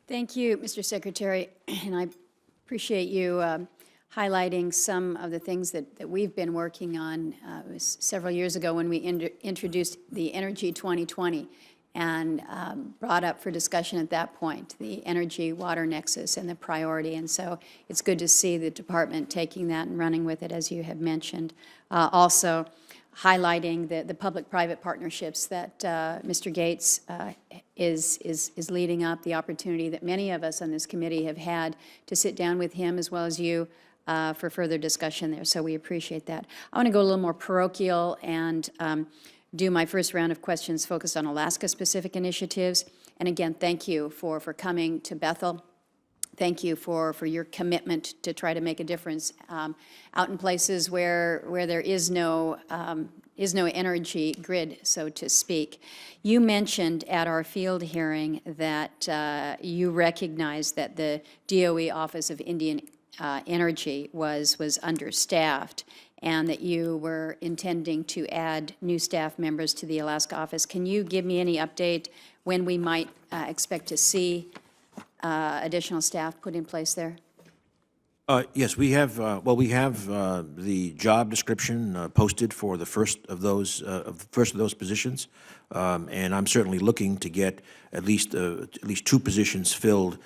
Thank you, Mr. Secretary, and I appreciate you highlighting some of the things that we've been working on. It was several years ago when we introduced the Energy 2020 and brought up for discussion at that point the energy-water nexus and the priority. And so it's good to see the department taking that and running with it, as you have mentioned. Also, highlighting the public-private partnerships that Mr. Gates is leading up, the opportunity that many of us on this committee have had to sit down with him as well as you for further discussion there. So we appreciate that. I want to go a little more parochial and do my first round of questions focused on Alaska-specific initiatives. And again, thank you for coming to Bethel. Thank you for your commitment to try to make a difference out in places where there is no energy grid, so to speak. You mentioned at our field hearing that you recognize that the DOE Office of Indian Energy was understaffed and that you were intending to add new staff members to the Alaska office. Can you give me any update when we might expect to see additional staff put in place there? Yes, we have. The job description posted for the first of those positions, and I'm certainly looking to get at least 2 positions filled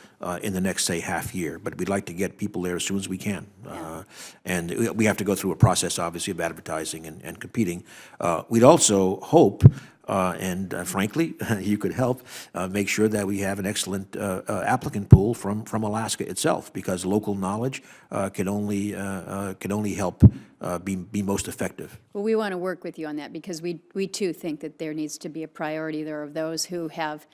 in the next, say, half year. But we'd like to get people there as soon as we can, and we have to go through a process, obviously, of advertising and competing. We'd also hope. Frankly, you could help make sure that we have an excellent applicant pool from Alaska itself, because local knowledge can only help be most effective. Well, we want to work with you on that because we too think that there needs to be a priority there of those who have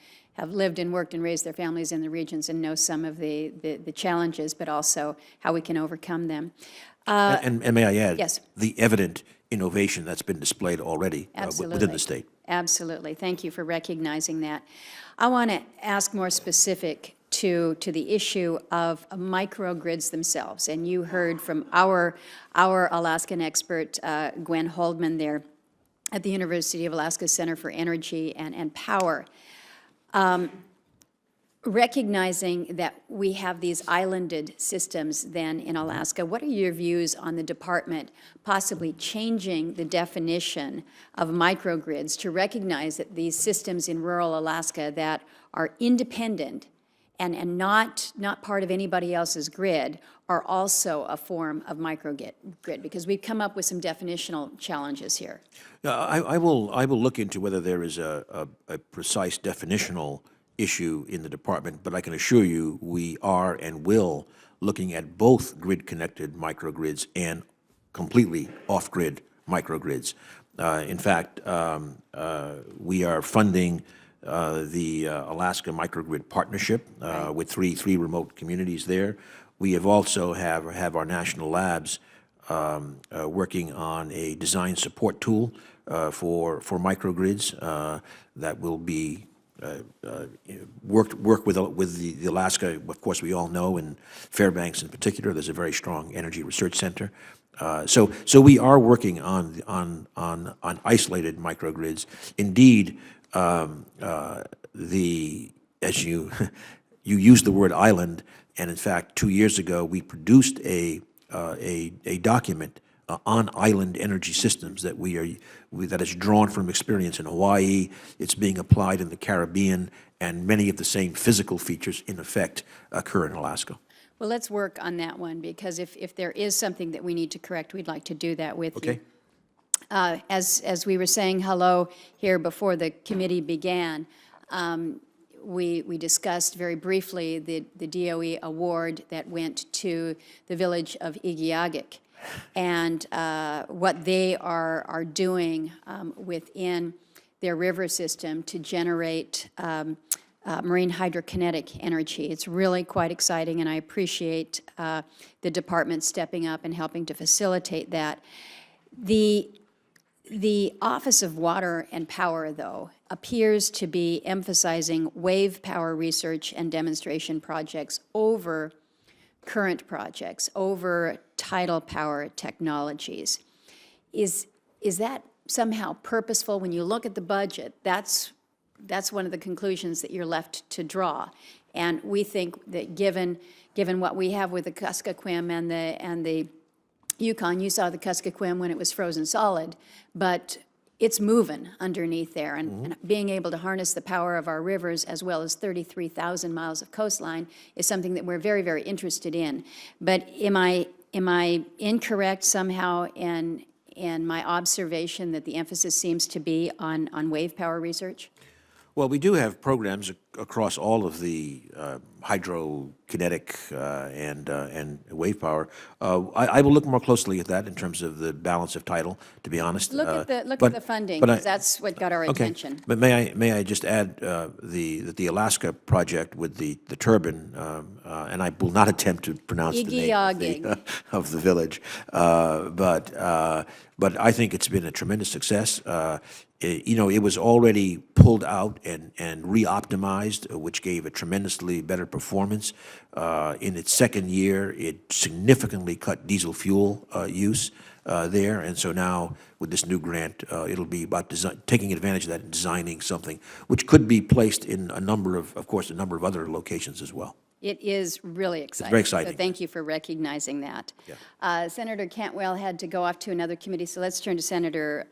lived and worked and raised their families in the regions and know some of the challenges, but also how we can overcome them. And may I add, yes, the evident innovation that's been displayed already within the state. Absolutely. Thank you for recognizing that. I want to ask more specific to the issue of microgrids themselves. And you heard from our Alaskan expert, Gwen Holdman there at the University of Alaska Center for Energy and Power. Recognizing that we have these islanded systems then in Alaska, what are your views on the department possibly changing the definition of microgrids to recognize that these systems in rural Alaska that are independent and not part of anybody else's grid are also a form of microgrid? Because we've come up with some definitional challenges here. I will look into whether there is a precise definitional issue in the department, but I can assure you we are and will looking at both grid-connected microgrids and completely off-grid microgrids. In fact, we are funding the Alaska Microgrid Partnership with three remote communities there. We have also have our national labs working on a design support tool for microgrids that will be work with the Alaska. Of course, we all know, in Fairbanks in particular, there's a very strong energy research center. So we are working on isolated microgrids. Indeed, as you used the word island, and in fact, 2 years ago we produced a document on island energy systems that that is drawn from experience in Hawaii. It's being applied in the Caribbean, and many of the same physical features, in effect, occur in Alaska. Well, let's work on that one, because if there is something that we need to correct, we'd like to do that with you. As we were saying hello here before the committee began, we discussed very briefly the DOE award that went to the village of Igiugig, and what they are doing within their river system to generate marine hydrokinetic energy. It's really quite exciting, and I appreciate the department stepping up and helping to facilitate that. The Office of Water and Power, though, appears to be emphasizing wave power research and demonstration projects over current projects, over tidal power technologies. Is that somehow purposeful? When you look at the budget, that's that's one of the conclusions that you're left to draw. And we think that given what we have with the Kuskokwim and the Yukon, you saw the Kuskokwim when it was frozen solid, but it's moving underneath there. And being able to harness the power of our rivers as well as 33,000 miles of coastline is something that we're very, very interested in. But am I incorrect somehow in my observation that the emphasis seems to be on wave power research? Well, we do have programs across all of the hydrokinetic and wave power. I will look more closely at that in terms of the balance of tidal, to be honest. Look at the funding, but because that's what got our attention. But may I just add the Alaska project with the turbine, and I will not attempt to pronounce the name of the village, but I think it's been a tremendous success. It was already pulled out and re-optimized, which gave a tremendously better performance. In its second year, it significantly cut diesel fuel use there, and so now with this new grant, it'll be about taking advantage of that and designing something which could be placed in a number of other locations as well. It is really exciting. It's very exciting. So thank you for recognizing that. Yeah. Senator Cantwell had to go off to another committee, so let's turn to Senator